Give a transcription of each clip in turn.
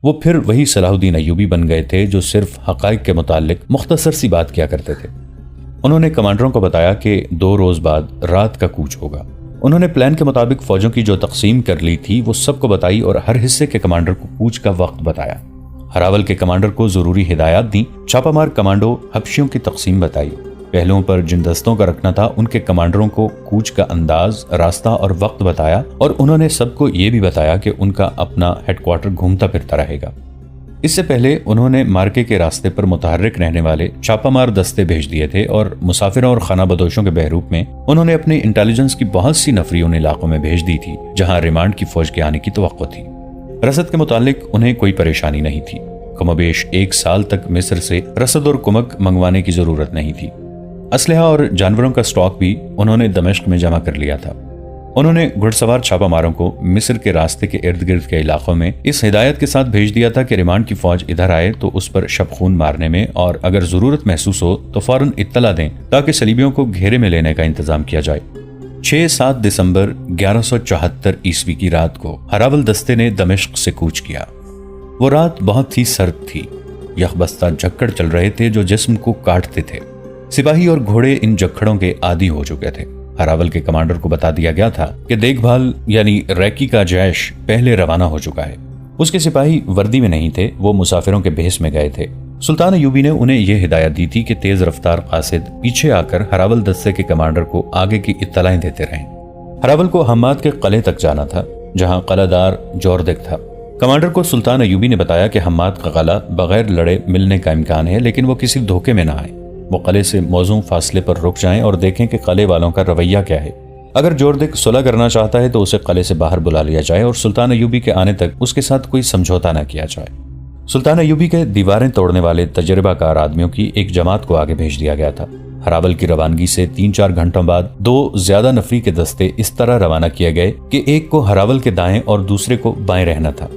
وہ پھر وہی صلاح الدین ایوبی بن گئے تھے جو صرف حقائق کے متعلق مختصر سی بات کیا کرتے تھے۔ انہوں نے کمانڈروں کو بتایا کہ 2 روز بعد رات کا کوچ ہوگا۔ انہوں نے پلان کے مطابق فوجوں کی جو تقسیم کر لی تھی وہ سب کو بتائی اور ہر حصے کے کمانڈر کو کوچ کا وقت بتایا۔ ہراول کے کمانڈر کو ضروری ہدایات دیں، چھاپہ مار کمانڈو حبشیوں کی تقسیم بتائی۔ پہلوؤں پر جن دستوں کا رکھنا تھا ان کے کمانڈروں کو کوچ کا انداز، راستہ اور وقت بتایا، اور انہوں نے سب کو یہ بھی بتایا کہ ان کا اپنا ہیڈ کوارٹر گھومتا پھرتا رہے گا۔ اس سے پہلے انہوں نے مارکے کے راستے پر متحرک رہنے والے چھاپہ مار دستے بھیج دیے تھے اور مسافروں اور خانہ بدوشوں کے بحروپ میں انہوں نے اپنی انٹیلیجنس کی بہت سی نفری ان علاقوں میں بھیج دی تھی جہاں ریمانڈ کی فوج کے آنے کی توقع تھی۔ رسد کے متعلق انہیں کوئی پریشانی نہیں تھی۔ کم و بیش 1 سال تک مصر سے رسد اور کمک منگوانے کی ضرورت نہیں تھی۔ اسلحہ اور جانوروں کا سٹاک بھی انہوں نے دمشق میں جمع کر لیا تھا۔ انہوں نے گھڑ سوار چھاپہ ماروں کو مصر کے راستے کے ارد گرد کے علاقوں میں اس ہدایت کے ساتھ بھیج دیا تھا کہ ریمانڈ کی فوج ادھر آئے تو اس پر شب خون مارنے میں اور اگر ضرورت محسوس ہو تو فوراً اطلاع دیں تاکہ صلیبیوں کو گھیرے میں لینے کا انتظام کیا جائے۔ 6-7 دسمبر 1174 عیسوی کی رات کو ہراول دستے نے دمشق سے کوچ کیا۔ وہ رات بہت ہی سرد تھی۔ یخ بستہ جھکڑ چل رہے تھے جو جسم کو کاٹتے تھے۔ سپاہی اور گھوڑے ان جکڑوں کے عادی ہو چکے تھے۔ ہراول کے کمانڈر کو بتا دیا گیا تھا کہ دیکھ بھال یعنی ریکی کا جیش پہلے روانہ ہو چکا ہے۔ اس کے سپاہی وردی میں نہیں تھے، وہ مسافروں کے بھیس میں گئے تھے۔ سلطان ایوبی نے انہیں یہ ہدایت دی تھی کہ تیز رفتار قاصد پیچھے آ کر ہراول دستے کے کمانڈر کو آگے کی اطلاعیں دیتے رہیں۔ ہراول کو حماد کے قلعے تک جانا تھا جہاں قلعہ دار جوردک تھا۔ کمانڈر کو سلطان ایوبی نے بتایا کہ حماد کا قلعہ بغیر لڑے ملنے کا امکان ہے، لیکن وہ کسی دھوکے میں نہ آئے۔ وہ قلعے سے موزوں فاصلے پر رک جائیں اور دیکھیں کہ قلعے والوں کا رویہ کیا ہے۔ اگر جوردک صلح کرنا چاہتا ہے تو اسے قلعے سے باہر بلا لیا جائے اور سلطان ایوبی کے آنے تک اس کے ساتھ کوئی سمجھوتا نہ کیا جائے۔ سلطان ایوبی کے دیواریں توڑنے والے تجربہ کار آدمیوں کی ایک جماعت کو آگے بھیج دیا گیا تھا۔ ہراول کی روانگی سے 3-4 گھنٹوں بعد 2 زیادہ نفری کے دستے اس طرح روانہ کیے گئے کہ ایک کو ہراول کے دائیں اور دوسرے کو بائیں رہنا تھا۔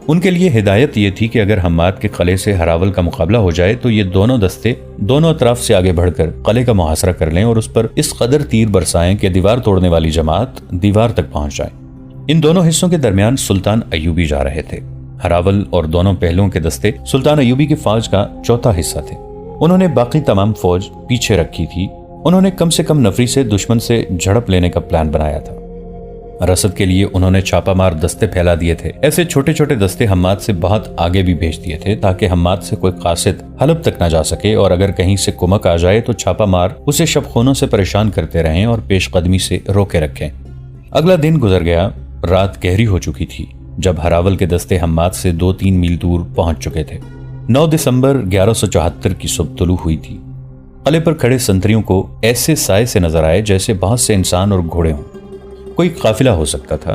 ان کے لیے ہدایت یہ تھی کہ اگر حماد کے قلعے سے ہراول کا مقابلہ ہو جائے تو یہ دونوں دستے دونوں اطراف سے آگے بڑھ کر قلعے کا محاصرہ کر لیں اور اس پر اس قدر تیر برسائیں کہ دیوار توڑنے والی جماعت دیوار تک پہنچ جائے۔ ان دونوں حصوں کے درمیان سلطان ایوبی جا رہے تھے۔ ہراول اور دونوں پہلوؤں کے دستے سلطان ایوبی کی فوج کا چوتھا حصہ تھے۔ انہوں نے باقی تمام فوج پیچھے رکھی تھی۔ انہوں نے کم سے کم نفری سے دشمن سے جھڑپ لینے کا پلان بنایا تھا۔ رسد کے لیے انہوں نے چھاپہ مار دستے پھیلا دیے تھے۔ ایسے چھوٹے چھوٹے دستے حماد سے بہت آگے بھی بھیج دیے تھے تاکہ حماد سے کوئی قاصد حلب تک نہ جا سکے، اور اگر کہیں سے کمک آ جائے تو چھاپہ مار اسے شب خونوں سے پریشان کرتے رہیں اور پیش قدمی سے روکے رکھیں۔ اگلا دن گزر گیا۔ رات گہری ہو چکی تھی جب ہراول کے دستے حماد سے 2-3 میل دور پہنچ چکے تھے۔ 9 دسمبر 1174 کی صبح طلوع ہوئی تھی۔ قلعے پر کھڑے سنتریوں کو ایسے سائے سے نظر آئے جیسے بہت سے انسان اور گھوڑے ہوں۔ کوئی قافلہ ہو سکتا تھا۔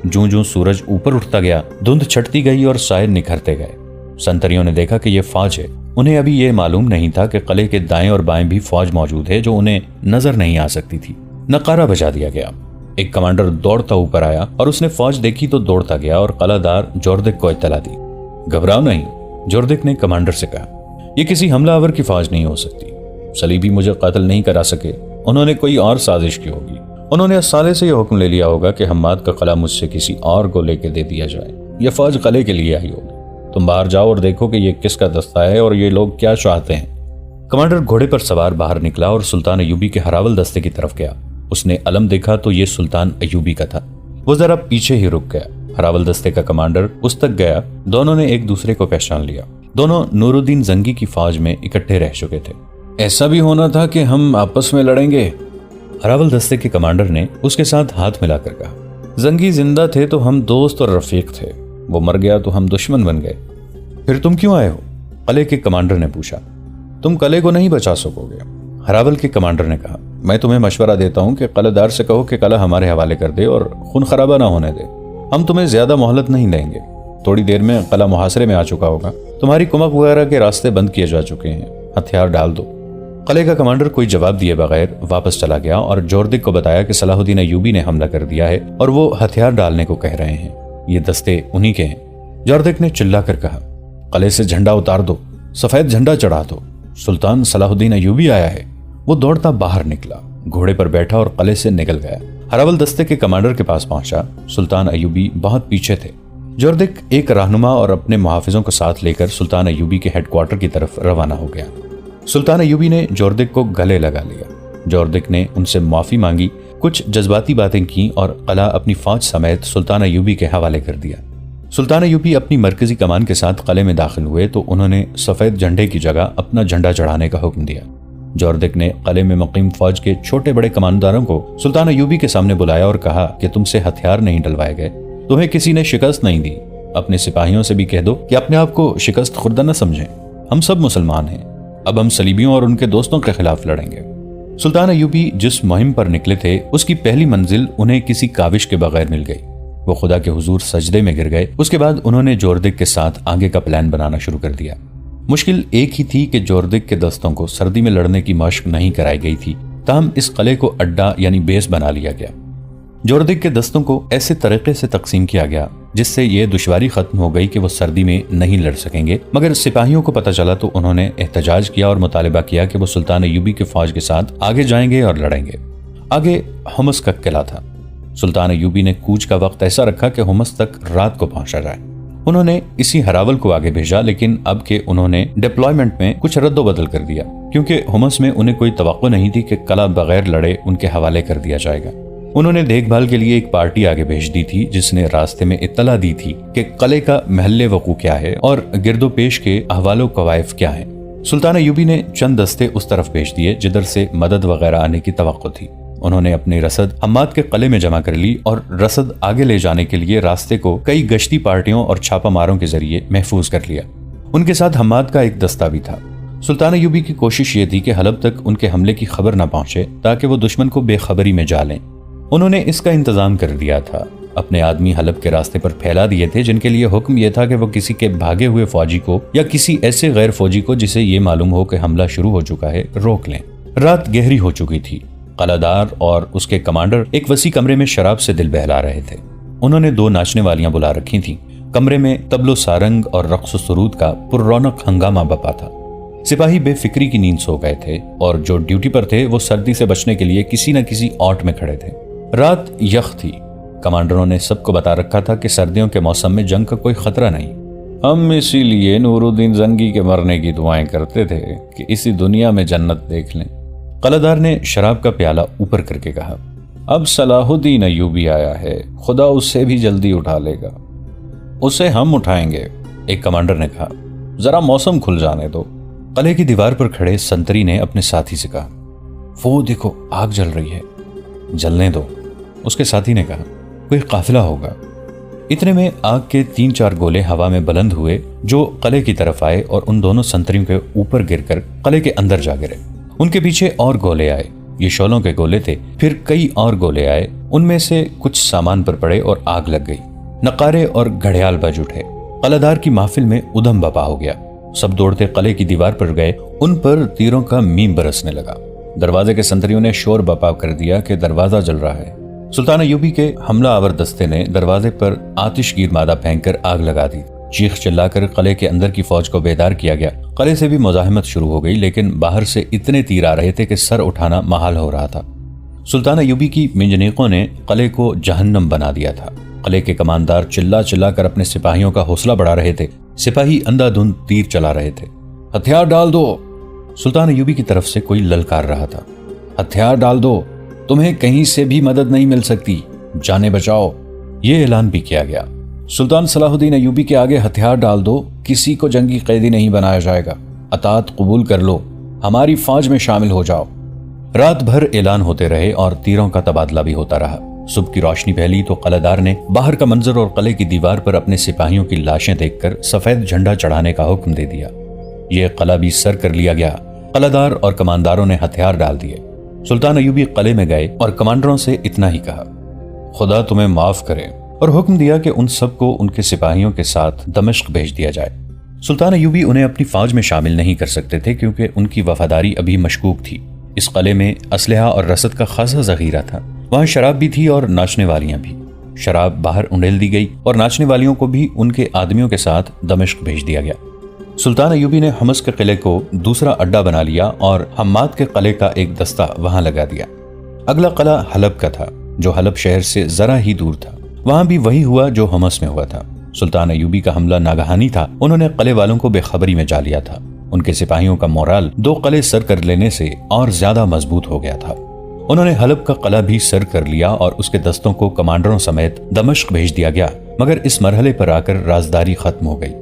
جوں جوں سورج اوپر اٹھتا گیا دھند چھٹتی گئی اور سائے نکھرتے گئے۔ سنتریوں نے دیکھا کہ یہ فوج ہے۔ انہیں ابھی یہ معلوم نہیں تھا کہ قلعے کے دائیں اور بائیں بھی فوج موجود ہے جو انہیں نظر نہیں آ سکتی تھی۔ نقارہ بجا دیا گیا۔ ایک کمانڈر دوڑتا اوپر آیا اور اس نے فوج دیکھی تو دوڑتا گیا اور قلعہ دار جوردک کو اطلاع دی۔ گھبراؤ نہیں، جوردک نے کمانڈر سے کہا، یہ کسی حملہ آور کی فوج نہیں ہو سکتی۔ صلیبی مجھے قتل نہیں کرا سکے، انہوں نے کوئی اور سازش کی ہوگی۔ انہوں نے اسالے سے یہ حکم لے لیا ہوگا کہ حماد کا قلعہ مجھ سے کسی اور کو لے کے دے دیا جائے۔ یہ فوج قلعے کے لیے آئی ہوگی۔ تم باہر جاؤ اور دیکھو کہ یہ کس کا دستہ ہے اور یہ لوگ کیا چاہتے ہیں۔ کمانڈر گھوڑے پر سوار باہر نکلا اور سلطان ایوبی کے ہراول دستے کی طرف گیا۔ اس نے علم دیکھا تو یہ سلطان ایوبی کا تھا۔ وہ ذرا پیچھے ہی رک گیا۔ ہراول دستے کا کمانڈر اس تک گیا۔ دونوں نے ایک دوسرے کو پہچان لیا۔ دونوں نور الدین زنگی کی فوج میں اکٹھے رہ چکے تھے۔ ایسا بھی ہونا تھا کہ ہم آپس میں لڑیں گے، ہراول دستے کے کمانڈر نے اس کے ساتھ ہاتھ ملا کر کہا۔ زنگی زندہ تھے تو ہم دوست اور رفیق تھے، وہ مر گیا تو ہم دشمن بن گئے۔ پھر تم کیوں آئے ہو؟ قلعے کے کمانڈر نے پوچھا۔ تم قلعے کو نہیں بچا سکو گے، ہراول کے کمانڈر نے کہا۔ میں تمہیں مشورہ دیتا ہوں کہ قلعہ دار سے کہو کہ قلعہ ہمارے حوالے کر دے اور خون خرابہ نہ ہونے دے۔ ہم تمہیں زیادہ مہلت نہیں دیں گے۔ تھوڑی دیر میں قلعہ محاصرے میں آ چکا ہوگا۔ تمہاری کمک وغیرہ کے راستے بند کیے جا چکے ہیں، ہتھیار ڈال دو۔ قلعے کا کمانڈر کوئی جواب دیے بغیر واپس چلا گیا اور جوردک کو بتایا کہ صلاح الدین ایوبی نے حملہ کر دیا ہے اور وہ ہتھیار ڈالنے کو کہہ رہے ہیں۔ یہ دستے انہی کے ہیں۔ جوردک نے چلا کر کہا، قلعے سے جھنڈا اتار دو، سفید جھنڈا چڑھا دو، سلطان صلاح الدین ایوبی آیا ہے۔ وہ دوڑتا باہر نکلا، گھوڑے پر بیٹھا اور قلعے سے نکل گیا۔ ہراول دستے کے کمانڈر کے پاس پہنچا۔ سلطان ایوبی بہت پیچھے تھے۔ جوردک ایک رہنما اور اپنے محافظوں کو ساتھ لے کر سلطان ایوبی کے ہیڈ کوارٹر کی طرف روانہ ہو گیا۔ سلطان ایوبی نے جوردک کو گلے لگا لیا۔ جوردک نے ان سے معافی مانگی، کچھ جذباتی باتیں کی اور قلعہ اپنی فوج سمیت سلطان ایوبی کے حوالے کر دیا۔ سلطان ایوبی اپنی مرکزی کمان کے ساتھ قلعے میں داخل ہوئے تو انہوں نے سفید جھنڈے کی جگہ اپنا جھنڈا چڑھانے کا حکم دیا۔ جوردک نے قلعے میں مقیم فوج کے چھوٹے بڑے کمانداروں کو سلطان ایوبی کے سامنے بلایا اور کہا کہ تم سے ہتھیار نہیں ڈلوائے گئے، تمہیں کسی نے شکست نہیں دی، اپنے سپاہیوں سے بھی کہہ دو کہ اپنے آپ کو شکست خوردہ نہ سمجھیں، ہم سب مسلمان ہیں، اب ہم صلیبیوں اور ان کے دوستوں کے خلاف لڑیں گے۔ سلطان ایوبی جس مہم پر نکلے تھے اس کی پہلی منزل انہیں کسی کاوش کے بغیر مل گئی۔ وہ خدا کے حضور سجدے میں گر گئے۔ اس کے بعد انہوں نے جوردک کے ساتھ آگے کا پلان بنانا شروع کر دیا۔ مشکل ایک ہی تھی کہ جوردک کے دستوں کو سردی میں لڑنے کی مشق نہیں کرائی گئی تھی، تاہم اس قلعے کو اڈا یعنی بیس بنا لیا گیا۔ جوردک کے دستوں کو ایسے طریقے سے تقسیم کیا گیا جس سے یہ دشواری ختم ہو گئی کہ وہ سردی میں نہیں لڑ سکیں گے، مگر سپاہیوں کو پتہ چلا تو انہوں نے احتجاج کیا اور مطالبہ کیا کہ وہ سلطان ایوبی کے فوج کے ساتھ آگے جائیں گے اور لڑیں گے۔ آگے حمص کا قلعہ تھا۔ سلطان ایوبی نے کوچ کا وقت ایسا رکھا کہ حمص تک رات کو پہنچا جائے۔ انہوں نے اسی ہراول کو آگے بھیجا، لیکن اب کہ انہوں نے ڈپلائمنٹ میں کچھ رد و بدل کر دیا، کیونکہ حمص میں انہیں کوئی توقع نہیں تھی کہ قلعہ بغیر لڑے ان کے حوالے کر دیا جائے گا۔ انہوں نے دیکھ بھال کے لیے ایک پارٹی آگے بھیج دی تھی جس نے راستے میں اطلاع دی تھی کہ قلعے کا محل وقوع کیا ہے اور گرد و پیش کے احوال و قوائف کیا ہیں۔ سلطان ایوبی نے چند دستے اس طرف بھیج دیے جدھر سے مدد وغیرہ آنے کی توقع تھی۔ انہوں نے اپنی رسد حماد کے قلعے میں جمع کر لی اور رسد آگے لے جانے کے لیے راستے کو کئی گشتی پارٹیوں اور چھاپا ماروں کے ذریعے محفوظ کر لیا۔ ان کے ساتھ حماد کا ایک دستہ بھی تھا۔ سلطان ایوبی کی کوشش یہ تھی کہ حلب تک ان کے حملے کی خبر نہ پہنچے تاکہ وہ دشمن کو بے خبری میں جا لیں۔ انہوں نے اس کا انتظام کر دیا تھا۔ اپنے آدمی حلب کے راستے پر پھیلا دیے تھے جن کے لیے حکم یہ تھا کہ وہ کسی کے بھاگے ہوئے فوجی کو یا کسی ایسے غیر فوجی کو جسے یہ معلوم ہو کہ حملہ شروع ہو چکا ہے روک لیں۔ رات گہری ہو چکی تھی۔ قلعہ دار اور اس کے کمانڈر ایک وسیع کمرے میں شراب سے دل بہلا رہے تھے۔ انہوں نے 2 ناچنے والیاں بلا رکھی تھیں۔ کمرے میں طبل و سارنگ اور رقص و سرود کا پر رونق ہنگامہ بپا تھا۔ سپاہی بے فکری کی نیند سو گئے تھے اور جو ڈیوٹی پر تھے وہ سردی سے بچنے کے لیے کسی نہ کسی اوٹ میں کھڑے تھے۔ رات یخ تھی۔ کمانڈروں نے سب کو بتا رکھا تھا کہ سردیوں کے موسم میں جنگ کا کوئی خطرہ نہیں۔ ہم اسی لیے نور الدین زنگی کے مرنے کی دعائیں کرتے تھے کہ اسی دنیا میں جنت دیکھ لیں۔ قلعہ دار نے شراب کا پیالہ اوپر کر کے کہا، اب صلاح الدین ایوبی آیا ہے، خدا اس سے بھی جلدی اٹھا لے گا۔ اسے ہم اٹھائیں گے، ایک کمانڈر نے کہا، ذرا موسم کھل جانے دو۔ قلعے کی دیوار پر کھڑے سنتری نے اپنے ساتھی سے کہا، وہ دیکھو آگ جل رہی ہے۔ جلنے دو، اس کے ساتھی نے کہا، کوئی قافلہ ہوگا۔ اتنے میں آگ کے 3-4 گولے ہوا میں بلند ہوئے جو قلعے کی طرف آئے اور ان دونوں سنتریوں کے اوپر گر کر قلعے کے اندر جا گرے۔ ان کے پیچھے اور گولے آئے، یہ شعلوں کے گولے تھے۔ پھر کئی اور گولے آئے، ان میں سے کچھ سامان پر پڑے اور آگ لگ گئی۔ نقارے اور گھڑیال بج اٹھے۔ قلعہ دار کی محفل میں ادھم بپا ہو گیا۔ سب دوڑتے قلعے کی دیوار پر گئے، ان پر تیروں کا میم برسنے لگا۔ دروازے کے سنتریوں نے شور بپا کر دیا کہ دروازہ جل رہا ہے۔ سلطان ایوبی کے حملہ آور دستے نے دروازے پر آتش گیر مادہ پھینک کر آگ لگا دی۔ چیخ چلا کر قلعے کے اندر کی فوج کو بیدار کیا گیا۔ قلعے سے بھی مزاحمت شروع ہو گئی، لیکن باہر سے اتنے تیر آ رہے تھے کہ سر اٹھانا محال ہو رہا تھا۔ سلطان ایوبی کی منجنیقوں نے قلعے کو جہنم بنا دیا تھا۔ قلعے کے کماندار چلا چلا کر اپنے سپاہیوں کا حوصلہ بڑھا رہے تھے۔ سپاہی اندھا دھند تیر چلا رہے تھے۔ ہتھیار ڈال دو، سلطان ایوبی کی طرف سے کوئی للکار رہا تھا۔ ہتھیار ڈال دو، تمہیں کہیں سے بھی مدد نہیں مل سکتی، جانیں بچاؤ۔ یہ اعلان بھی کیا گیا، سلطان صلاح الدین ایوبی کے آگے ہتھیار ڈال دو، کسی کو جنگی قیدی نہیں بنایا جائے گا، اطاعت قبول کر لو، ہماری فوج میں شامل ہو جاؤ۔ رات بھر اعلان ہوتے رہے اور تیروں کا تبادلہ بھی ہوتا رہا۔ صبح کی روشنی پھیلی تو قلعہ دار نے باہر کا منظر اور قلعے کی دیوار پر اپنے سپاہیوں کی لاشیں دیکھ کر سفید جھنڈا چڑھانے کا حکم دے دیا۔ یہ قلعہ بھی سر کر لیا گیا۔ قلعہ دار اور کمانداروں نے ہتھیار ڈال دیے۔ سلطان ایوبی قلعے میں گئے اور کمانڈروں سے اتنا ہی کہا، خدا تمہیں معاف کرے، اور حکم دیا کہ ان سب کو ان کے سپاہیوں کے ساتھ دمشق بھیج دیا جائے۔ سلطان ایوبی انہیں اپنی فوج میں شامل نہیں کر سکتے تھے کیونکہ ان کی وفاداری ابھی مشکوک تھی۔ اس قلعے میں اسلحہ اور رسد کا خاصا ذخیرہ تھا۔ وہاں شراب بھی تھی اور ناچنے والیاں بھی۔ شراب باہر انڈیل دی گئی اور ناچنے والیوں کو بھی ان کے آدمیوں کے ساتھ دمشق بھیج دیا گیا۔ سلطان ایوبی نے حمص کے قلعے کو دوسرا اڈا بنا لیا اور حماد کے قلعے کا ایک دستہ وہاں لگا دیا۔ اگلا قلعہ حلب کا تھا جو حلب شہر سے ذرا ہی دور تھا۔ وہاں بھی وہی ہوا جو حمص میں ہوا تھا۔ سلطان ایوبی کا حملہ ناگہانی تھا، انہوں نے قلعے والوں کو بے خبری میں جا لیا تھا۔ ان کے سپاہیوں کا مورال 2 قلعے سر کر لینے سے اور زیادہ مضبوط ہو گیا تھا۔ انہوں نے حلب کا قلعہ بھی سر کر لیا اور اس کے دستوں کو کمانڈروں سمیت دمشق بھیج دیا گیا، مگر اس مرحلے پر آ کر رازداری ختم ہو گئی۔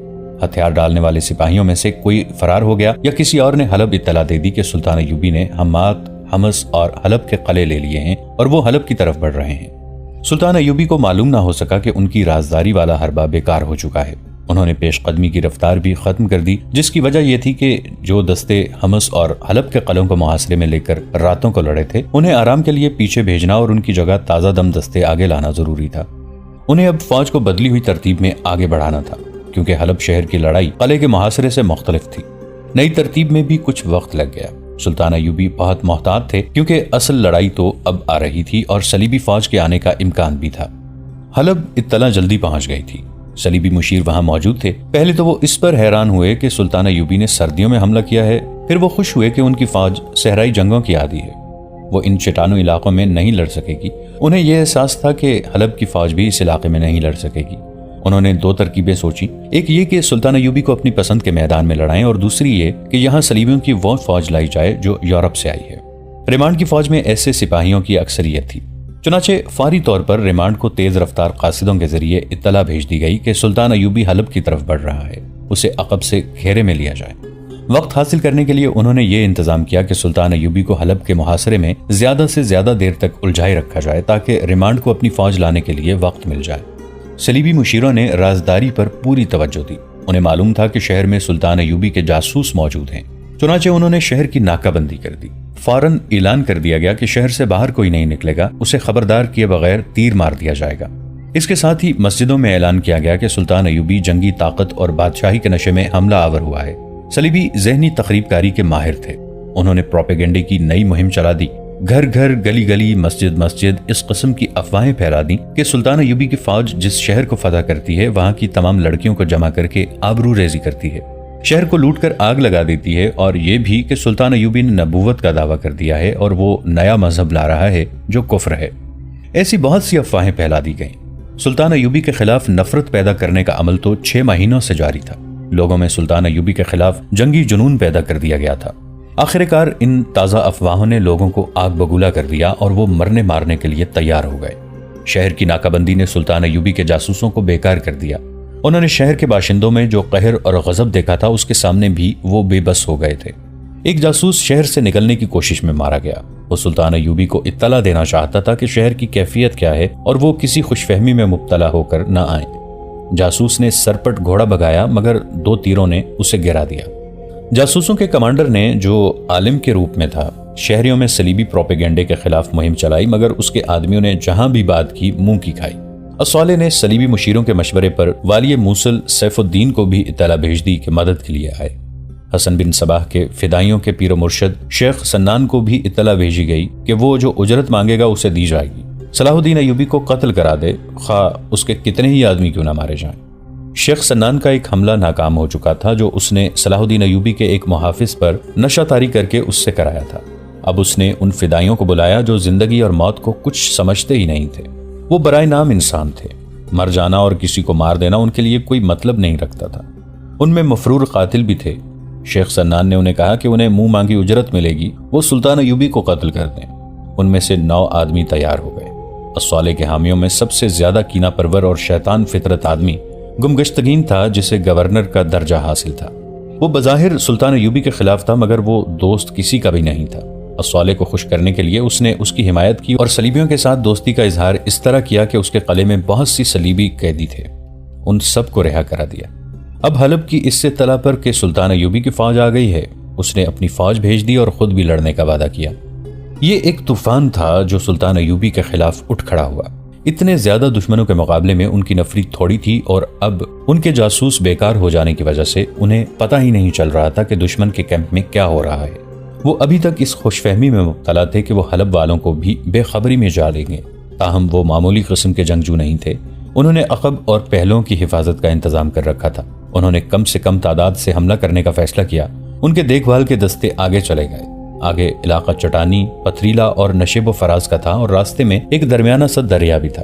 ہتھیار ڈالنے والے سپاہیوں میں سے کوئی فرار ہو گیا یا کسی اور نے حلب اطلاع دے دی کہ سلطان ایوبی نے حمات، حمص اور حلب کے قلعے لے لیے ہیں اور وہ حلب کی طرف بڑھ رہے ہیں۔ سلطان ایوبی کو معلوم نہ ہو سکا کہ ان کی رازداری والا حربہ بیکار ہو چکا ہے۔ انہوں نے پیش قدمی کی رفتار بھی ختم کر دی، جس کی وجہ یہ تھی کہ جو دستے حمص اور حلب کے قلعوں کو محاصرے میں لے کر راتوں کو لڑے تھے، انہیں آرام کے لیے پیچھے بھیجنا اور ان کی جگہ تازہ دم دستے آگے لانا ضروری تھا۔ انہیں اب فوج کو بدلی ہوئی ترتیب میں آگے بڑھانا تھا، کیونکہ حلب شہر کی لڑائی قلعے کے محاصرے سے مختلف تھی۔ نئی ترتیب میں بھی کچھ وقت لگ گیا۔ سلطان ایوبی بہت محتاط تھے، کیونکہ اصل لڑائی تو اب آ رہی تھی اور صلیبی فوج کے آنے کا امکان بھی تھا۔ حلب اطلاع جلدی پہنچ گئی تھی۔ صلیبی مشیر وہاں موجود تھے۔ پہلے تو وہ اس پر حیران ہوئے کہ سلطان ایوبی نے سردیوں میں حملہ کیا ہے، پھر وہ خوش ہوئے کہ ان کی فوج صحرائی جنگوں کی عادی ہے، وہ ان چٹانوں علاقوں میں نہیں لڑ سکے گی۔ انہیں یہ احساس تھا کہ حلب کی فوج بھی اس علاقے میں نہیں لڑ سکے گی۔ انہوں نے 2 ترکیبیں سوچی، ایک یہ کہ سلطان ایوبی کو اپنی پسند کے میدان میں لڑائیں، اور دوسری یہ کہ یہاں صلیبیوں کی وہ فوج لائی جائے جو یورپ سے آئی ہے۔ ریمانڈ کی فوج میں ایسے سپاہیوں کی اکثریت تھی، چنانچہ فوری طور پر ریمانڈ کو تیز رفتار قاصدوں کے ذریعے اطلاع بھیج دی گئی کہ سلطان ایوبی حلب کی طرف بڑھ رہا ہے، اسے عقب سے گھیرے میں لیا جائے۔ وقت حاصل کرنے کے لیے انہوں نے یہ انتظام کیا کہ سلطان ایوبی کو حلب کے محاصرے میں زیادہ سے زیادہ دیر تک الجھائے رکھا جائے، تاکہ ریمانڈ کو اپنی فوج لانے کے لیے وقت مل جائے۔ صلیبی مشیروں نے رازداری پر پوری توجہ دی۔ انہیں معلوم تھا کہ شہر میں سلطان ایوبی کے جاسوس موجود ہیں، چنانچہ انہوں نے شہر کی ناکہ بندی کر دی۔ فوراً اعلان کر دیا گیا کہ شہر سے باہر کوئی نہیں نکلے گا، اسے خبردار کیے بغیر تیر مار دیا جائے گا۔ اس کے ساتھ ہی مسجدوں میں اعلان کیا گیا کہ سلطان ایوبی جنگی طاقت اور بادشاہی کے نشے میں حملہ آور ہوا ہے۔ صلیبی ذہنی تخریب کاری کے ماہر تھے۔ انہوں نے پروپیگنڈے کی نئی مہم چلا دی، گھر گھر، گلی گلی، مسجد مسجد اس قسم کی افواہیں پھیلا دیں کہ سلطان ایوبی کی فوج جس شہر کو فتح کرتی ہے وہاں کی تمام لڑکیوں کو جمع کر کے آبرو ریزی کرتی ہے، شہر کو لوٹ کر آگ لگا دیتی ہے، اور یہ بھی کہ سلطان ایوبی نے نبوت کا دعویٰ کر دیا ہے اور وہ نیا مذہب لا رہا ہے جو کفر ہے۔ ایسی بہت سی افواہیں پھیلا دی گئیں۔ سلطان ایوبی کے خلاف نفرت پیدا کرنے کا عمل تو 6 مہینوں سے جاری تھا۔ لوگوں میں سلطان ایوبی کے خلاف جنگی جنون پیدا کر دیا گیا تھا۔ آخر کار ان تازہ افواہوں نے لوگوں کو آگ بگولا کر دیا اور وہ مرنے مارنے کے لیے تیار ہو گئے۔ شہر کی ناکہ بندی نے سلطان ایوبی کے جاسوسوں کو بیکار کر دیا۔ انہوں نے شہر کے باشندوں میں جو قہر اور غضب دیکھا تھا اس کے سامنے بھی وہ بے بس ہو گئے تھے۔ ایک جاسوس شہر سے نکلنے کی کوشش میں مارا گیا۔ وہ سلطان ایوبی کو اطلاع دینا چاہتا تھا کہ شہر کی کیفیت کیا ہے اور وہ کسی خوش فہمی میں مبتلا ہو کر نہ آئیں۔ جاسوس نے سرپٹ گھوڑا بگایا، مگر 2 تیروں نے اسے گرا دیا۔ جاسوسوں کے کمانڈر نے، جو عالم کے روپ میں تھا، شہریوں میں صلیبی پروپیگنڈے کے خلاف مہم چلائی، مگر اس کے آدمیوں نے جہاں بھی بات کی منہ کی کھائی۔ الصالح نے صلیبی مشیروں کے مشورے پر والی موصل سیف الدین کو بھی اطلاع بھیج دی کہ مدد کے لیے آئے۔ حسن بن صباح کے فدائیوں کے پیر و مرشد شیخ سنان کو بھی اطلاع بھیجی گئی کہ وہ جو اجرت مانگے گا اسے دی جائے گی۔ صلاح الدین ایوبی کو قتل کرا دے، خواہ اس کے کتنے ہی آدمی کیوں نہ مارے جائیں۔ شیخ سنان کا ایک حملہ ناکام ہو چکا تھا جو اس نے صلاح الدین ایوبی کے ایک محافظ پر نشہ طاری کر کے اس سے کرایا تھا۔ اب اس نے ان فدائیوں کو بلایا جو زندگی اور موت کو کچھ سمجھتے ہی نہیں تھے۔ وہ برائے نام انسان تھے، مر جانا اور کسی کو مار دینا ان کے لیے کوئی مطلب نہیں رکھتا تھا۔ ان میں مفرور قاتل بھی تھے۔ شیخ سنان نے انہیں کہا کہ انہیں منہ مانگی اجرت ملے گی، وہ سلطان ایوبی کو قتل کر دیں۔ ان میں سے 9 آدمی تیار ہو گئے۔ الصالح کے حامیوں میں سب سے زیادہ کینہ پرور اور شیطان فطرت آدمی گمگشتگین تھا، جسے گورنر کا درجہ حاصل تھا۔ وہ بظاہر سلطان ایوبی کے خلاف تھا، مگر وہ دوست کسی کا بھی نہیں تھا۔ الصالح کو خوش کرنے کے لیے اس نے اس کی حمایت کی اور صلیبیوں کے ساتھ دوستی کا اظہار اس طرح کیا کہ اس کے قلعے میں بہت سی صلیبی قیدی تھے، ان سب کو رہا کرا دیا۔ اب حلب کی اس اطلاع پر کہ سلطان ایوبی کی فوج آ گئی ہے، اس نے اپنی فوج بھیج دی اور خود بھی لڑنے کا وعدہ کیا۔ یہ ایک طوفان تھا جو سلطان ایوبی کے خلاف اٹھ کھڑا ہوا۔ اتنے زیادہ دشمنوں کے مقابلے میں ان کی نفری تھوڑی تھی، اور اب ان کے جاسوس بیکار ہو جانے کی وجہ سے انہیں پتہ ہی نہیں چل رہا تھا کہ دشمن کے کیمپ میں کیا ہو رہا ہے۔ وہ ابھی تک اس خوش فہمی میں مبتلا تھے کہ وہ حلب والوں کو بھی بے خبری میں جا لیں گے، تاہم وہ معمولی قسم کے جنگجو نہیں تھے۔ انہوں نے عقب اور پہلوؤں کی حفاظت کا انتظام کر رکھا تھا۔ انہوں نے کم سے کم تعداد سے حملہ کرنے کا فیصلہ کیا۔ ان کے دیکھ بھال کے دستے آگے چلے گئے۔ آگے علاقہ چٹانی، پتھریلا اور نشیب و فراز کا تھا، اور راستے میں ایک درمیانہ سا دریا بھی تھا۔